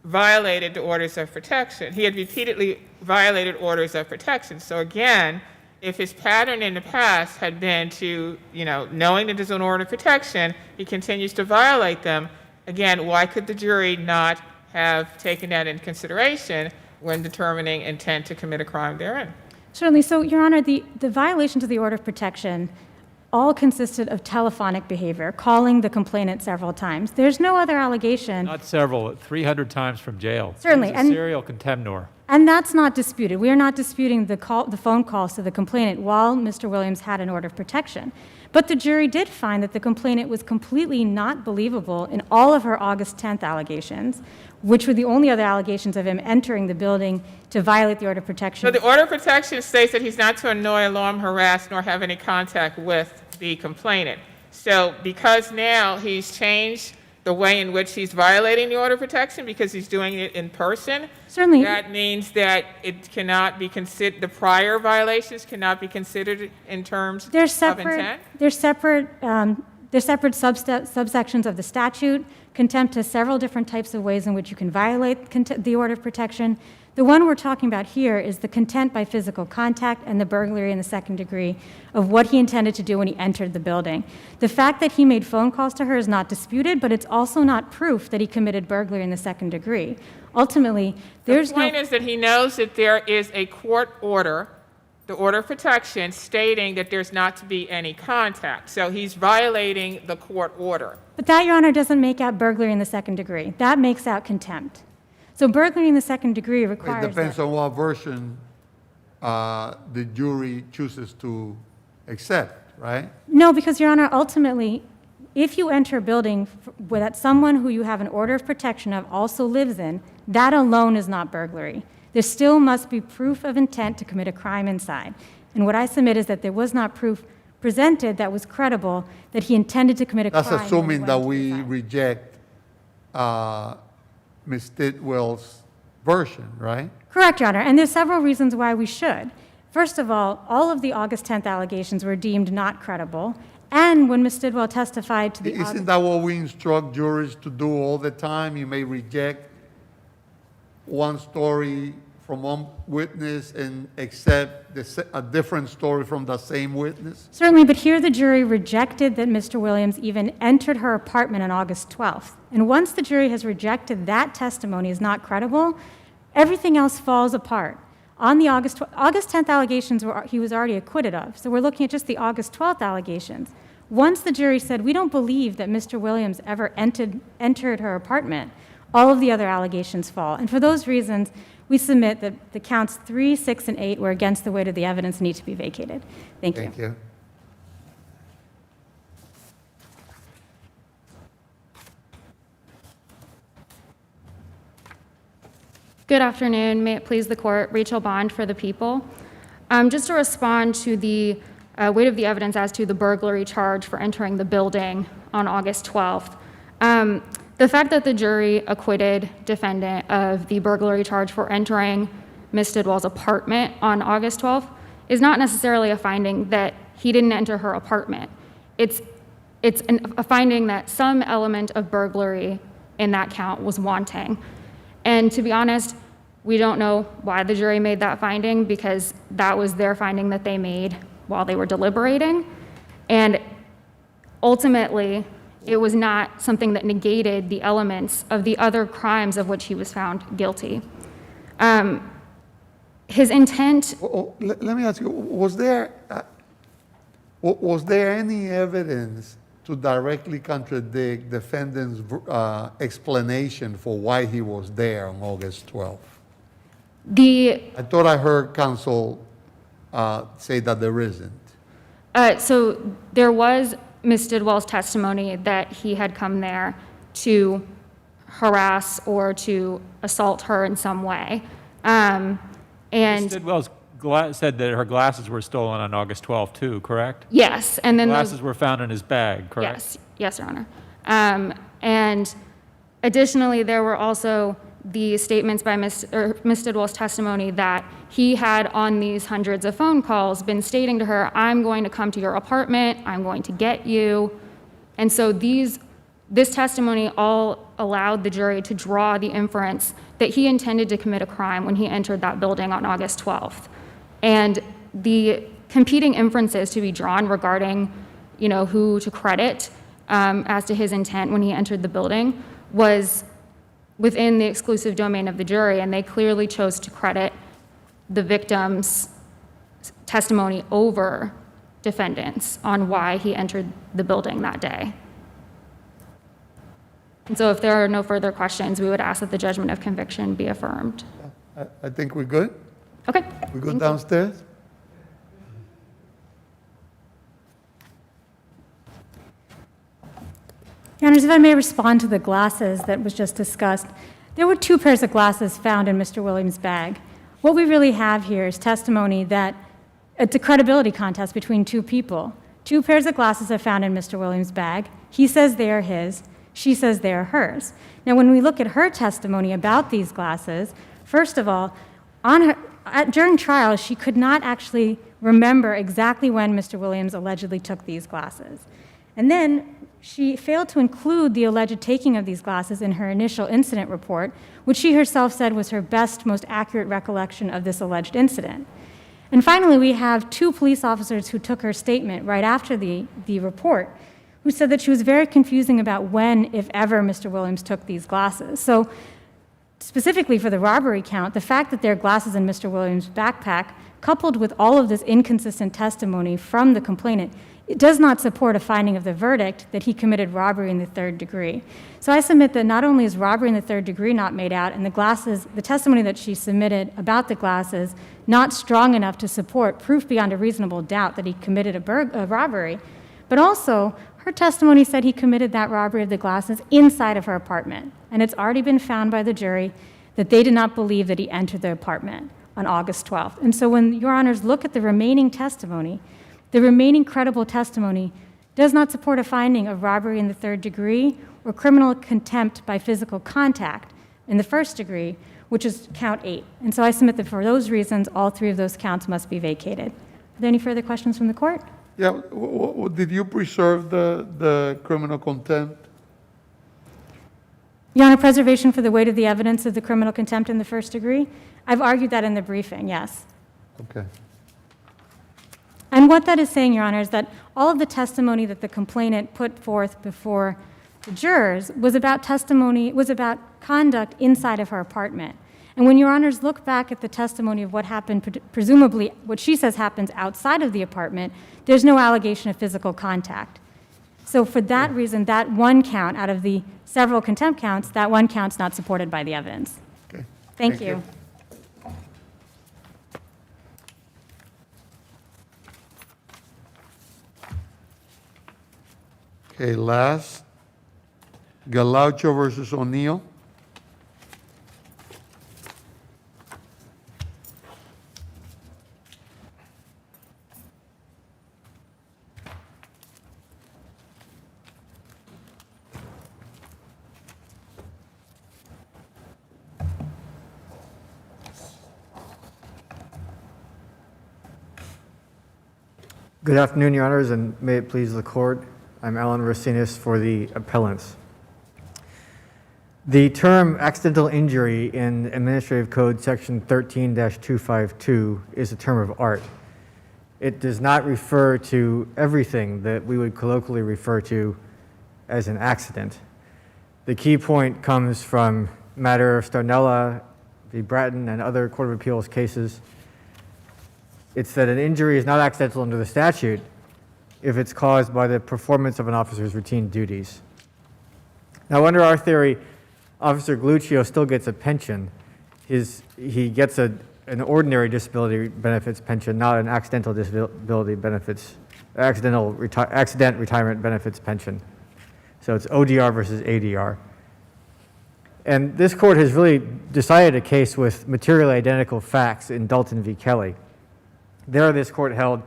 violated the orders of protection. He had repeatedly violated orders of protection. So again, if his pattern in the past had been to, knowing that there's an order of protection, he continues to violate them, again, why could the jury not have taken that into consideration when determining intent to commit a crime therein? Certainly. So, Your Honor, the violations of the order of protection all consisted of telephonic behavior, calling the complainant several times. There's no other allegation. Not several, 300 times from jail. Certainly. He's a serial contemnor. And that's not disputed. We are not disputing the phone calls to the complainant while Mr. Williams had an order of protection. But the jury did find that the complainant was completely not believable in all of her August 10th allegations, which were the only other allegations of him entering the building to violate the order of protection. So the order of protection states that he's not to annoy, alarm, harass, nor have any contact with the complainant. So because now he's changed the way in which he's violating the order of protection because he's doing it in person, Certainly. that means that it cannot be considered, the prior violations cannot be considered in terms They're of separate. intent? They're separate subsections of the statute. Contempt has several different types of ways in which you can violate the order of protection. The one we're talking about here is the contempt by physical contact and the burglary in the second degree of what he intended to do when he entered the building. The fact that he made phone calls to her is not disputed, but it's also not proof that he committed burglary in the second degree. Ultimately, there's The point is that he knows that there is a court order, the order of protection, stating that there's not to be any contact. So he's violating the court order. But that, Your Honor, doesn't make out burglary in the second degree. That makes out contempt. So burglary in the second degree It requires depends that. on what version the jury chooses to accept, right? No, because, Your Honor, ultimately, if you enter a building that someone who you have an order of protection of also lives in, that alone is not burglary. There still must be proof of intent to commit a crime inside. And what I submit is that there was not proof presented that was credible that he intended to commit a crime. That's when he assuming went that to we inside. reject Ms. Tidwell's version, right? Correct, Your Honor, and there's several reasons why we should. First of all of the August 10th allegations were deemed not credible, and when Ms. Tidwell testified to the Isn't that what we instruct juries to do all the time? You may reject one story from one witness and accept a different story from the same witness? Certainly, but here the jury rejected that Mr. Williams even entered her apartment on August 12th. And once the jury has rejected that testimony as not credible, everything else falls apart. On the August 10th allegations, he was already acquitted of. So we're looking at just the August 12th allegations. Once the jury said, we don't believe that Mr. Williams ever entered her apartment, all of the other allegations fall. And for those reasons, we submit that the counts 3, 6, and 8 were against the weight of the evidence and need to be vacated. Thank you. Thank you. Good afternoon. May it please the court, Rachel Bond for the people. Just to respond to the weight of the evidence as to the burglary charge for entering the building on August 12th. The fact that the jury acquitted defendant of the burglary charge for entering Ms. Stidwell's apartment on August 12th is not necessarily a finding that he didn't enter her apartment. It's a finding that some element of burglary in that count was wanting. And to be honest, we don't know why the jury made that finding, because that was their finding that they made while they were deliberating. And ultimately, it was not something that negated the elements of the other crimes of which he was found guilty. His intent. Let me ask you, was there any evidence to directly contradict defendant's explanation for why he was there on August 12th? I thought I heard counsel say that there isn't. So there was Ms. Stidwell's testimony that he had come there to harass or to assault her in some way. And Ms. Stidwell said that her glasses were stolen on August 12th too, correct? yes, and then Glasses were found in his bag, correct? Yes, Your Honor. And additionally, there were also the statements by Ms. Stidwell's testimony that he had on these hundreds of phone calls been stating to her, I'm going to come to your apartment, I'm going to get you. And so this testimony all allowed the jury to draw the inference that he intended to commit a crime when he entered that building on August 12th. And the competing inferences to be drawn regarding, who to credit as to his intent when he entered the building was within the exclusive domain of the jury, and they clearly chose to credit the victim's testimony over defendants on why he entered the building that day. And so if there are no further questions, we would ask that the judgment of conviction be affirmed. I think we're good. Okay. We go downstairs? Your Honors, if I may respond to the glasses that was just discussed. There were 2 pairs of glasses found in Mr. Williams' bag. What we really have here is testimony that it's a credibility contest between 2 people. 2 pairs of glasses are found in Mr. Williams' bag. He says they are his. She says they are hers. Now, when we look at her testimony about these glasses, first of all, during trial, she could not actually remember exactly when Mr. Williams allegedly took these glasses. And then she failed to include the alleged taking of these glasses in her initial incident report, which she herself said was her best, most accurate recollection of this alleged incident. And finally, we have 2 police officers who took her statement right after the report, who said that she was very confusing about when, if ever, Mr. Williams took these glasses. So specifically for the robbery count, the fact that there are glasses in Mr. Williams' backpack, coupled with all of this inconsistent testimony from the complainant, it does not support a finding of the verdict that he committed robbery in the 3rd degree. So I submit that not only is robbery in the 3rd degree not made out, and the testimony that she submitted about the glasses not strong enough to support proof beyond a reasonable doubt that he committed a robbery, but also her testimony said he committed that robbery of the glasses inside of her apartment. And it's already been found by the jury that they did not believe that he entered the apartment on August 12th. And so when Your Honors look at the remaining testimony, the remaining credible testimony does not support a finding of robbery in the 3rd degree or criminal contempt by physical contact in the 1st degree, which is count 8. And so I submit that for those reasons, all 3 of those counts must be vacated. Are there any further questions from the court? Yeah, did you preserve the criminal contempt? Your Honor, preservation for the weight of the evidence of the criminal contempt in the 1st degree? I've argued that in the briefing, yes. Okay. And what that is saying, Your Honor, is that all of the testimony that the complainant put forth before the jurors was about conduct inside of her apartment. And when Your Honors look back at the testimony of what happened, presumably what she says happens outside of the apartment, there's no allegation of physical contact. So for that reason, that one count out of the several contempt counts, that one count's not supported by the evidence. Okay. Thank you. Okay, last, Galaucho versus O'Neill. Good afternoon, Your Honors, and may it please the Court. I'm Alan Racinas for the appellants. The term accidental injury in Administrative Code Section 13-252 is a term of art. It does not refer to everything that we would colloquially refer to as an accident. The key point comes from matter of Starnella v. Bratton and other Court of Appeals cases. It's that an injury is not accidental under the statute if it's caused by the performance of an officer's routine duties. Now, under our theory, Officer Galuccio still gets a pension. He gets an ordinary disability benefits pension, not an accidental disability benefits, accident retirement benefits pension. So it's ODR versus ADR. And this court has really decided a case with materially identical facts in Dalton v. Kelly. There, this court held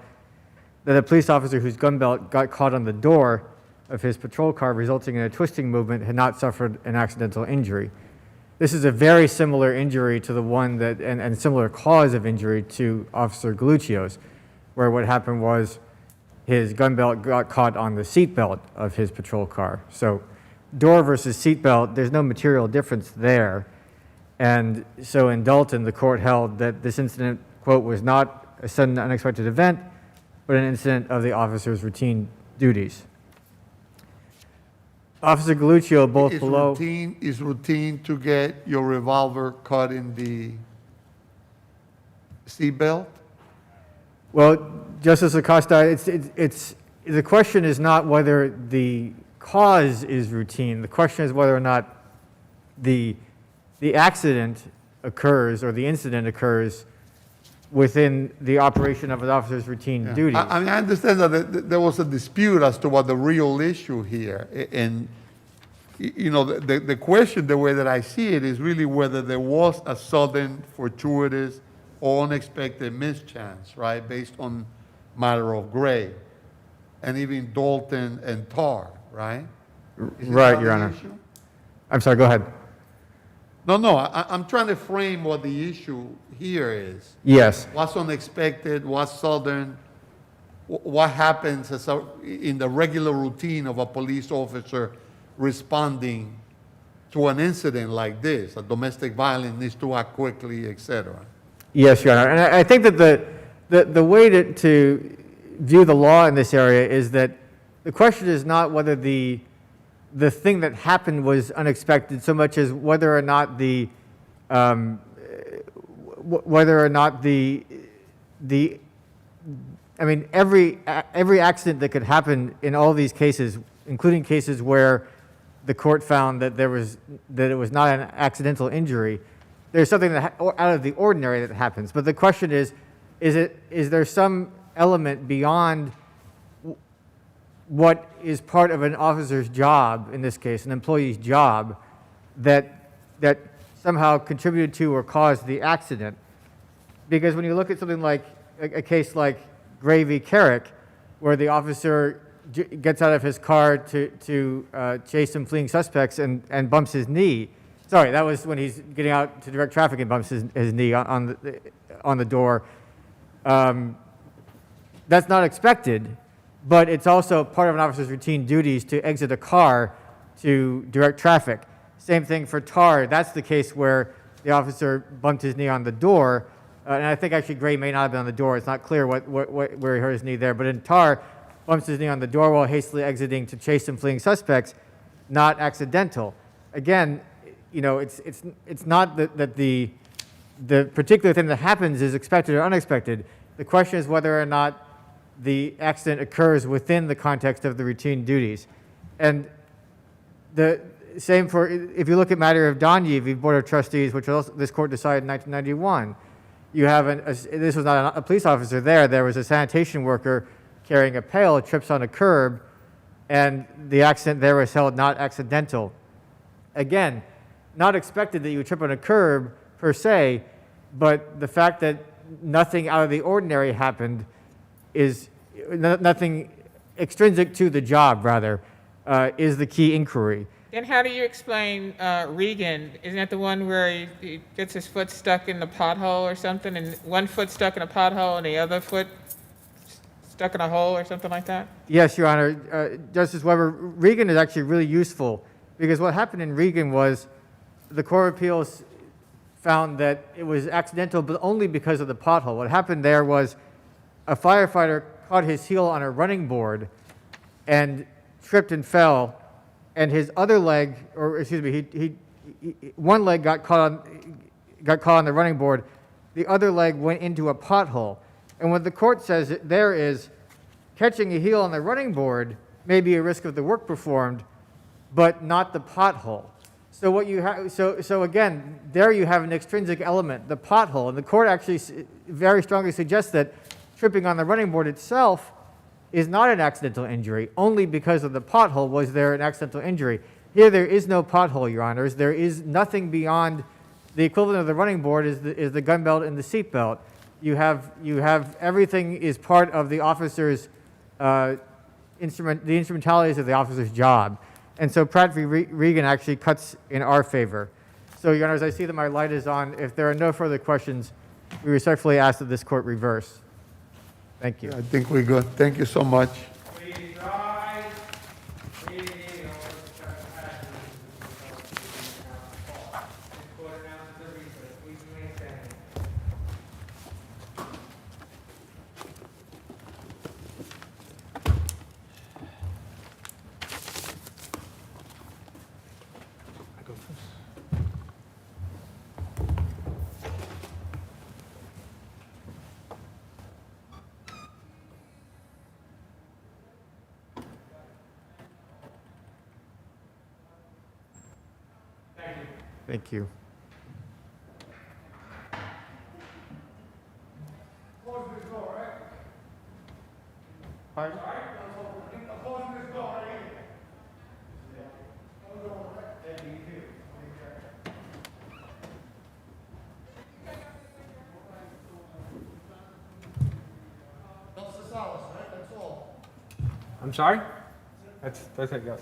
that a police officer whose gun belt got caught on the door of his patrol car, resulting in a twisting movement, had not suffered an accidental injury. This is a very similar injury to the one that, and similar cause of injury to Officer Galuccio's, where what happened was his gun belt got caught on the seat belt of his patrol car. So door versus seat belt, there's no material difference there. And so in Dalton, the court held that this incident, quote, was not a sudden unexpected event, but an incident of the officer's routine duties. Officer Galuccio, both below... Is routine to get your revolver caught in the seatbelt? Well, Justice Acosta, the question is not whether the cause is routine. The question is whether or not the accident occurs or the incident occurs within the operation of an officer's routine duties. I mean, I understand that there was a dispute as to what the real issue here. And, you know, the question, the way that I see it, is really whether there was a sudden, fortuitous, or unexpected mischance, right, based on matter of gray, and even Dalton and Tarr, right? Right, Your Honor. I'm sorry, go ahead. No, I'm trying to frame what the issue here is. Yes. What's unexpected, what's sudden, what happens in the regular routine of a police officer responding to an incident like this, a domestic violence needs to act quickly, etc. Yes, Your Honor. And I think that the way to view the law in this area is that the question is not whether the thing that happened was unexpected so much as whether or not I mean, every accident that could happen in all these cases, including cases where the court found that it was not an accidental injury, there's something that out of the ordinary that happens. But the question is there some element beyond what is part of an officer's job, in this case, an employee's job, that somehow contributed to or caused the accident? Because when you look at something like a case like Gray v. Carrick, where the officer gets out of his car to chase some fleeing suspects and bumps his knee. Sorry, that was when he's getting out to direct traffic and bumps his knee on the door. That's not expected, but it's also part of an officer's routine duties to exit a car to direct traffic. Same thing for Tarr. That's the case where the officer bumped his knee on the door. And I think actually Gray may not have been on the door. It's not clear where he hurt his knee there. But in Tarr, bumps his knee on the door while hastily exiting to chase some fleeing suspects, not accidental. Again, you know, it's not that the particular thing that happens is expected or unexpected. The question is whether or not the accident occurs within the context of the routine duties. And the same for, if you look at matter of Donye v. Board of Trustees, which also, this court decided in 1991, you have this was not a police officer there was a sanitation worker carrying a pail, trips on a curb, and the accident there was held not accidental. Again, not expected that you would trip on a curb per se, but the fact that nothing out of the ordinary happened is nothing extrinsic to the job, rather, is the key inquiry. Then how do you explain Regan? Isn't that the one where he gets his foot stuck in the pothole or something, and one foot stuck in a pothole and the other foot stuck in a hole or something like that? Yes, Your Honor. Justice Weber, Regan is actually really useful because what happened in Regan was the Court of Appeals found that it was accidental, but only because of the pothole. What happened there was a firefighter caught his heel on a running board and tripped and fell, and his other leg, or excuse me, one leg got caught on the running board, the other leg went into a pothole. And what the court says there is catching a heel on the running board may be a risk of the work performed, but not the pothole. So what you have, so again, there you have an extrinsic element, the pothole, and the court actually very strongly suggests that tripping on the running board itself is not an accidental injury. Only because of the pothole was there an accidental injury. Here there is no pothole, Your Honors. There is nothing beyond the equivalent of the running board is the gun belt and the seat belt. You have everything is part of the officer's the instrumentalities of the officer's job. And so Pratt v. Regan actually cuts in our favor. So, Your Honors, I see that my light is on. If there are no further questions, we respectfully ask that this court reverse. Thank you. I think we're good. Thank you so much. Please rise. Please, court announces a recess. Please remain standing. Thank you. Pardon? I'm sorry? That's it, yes.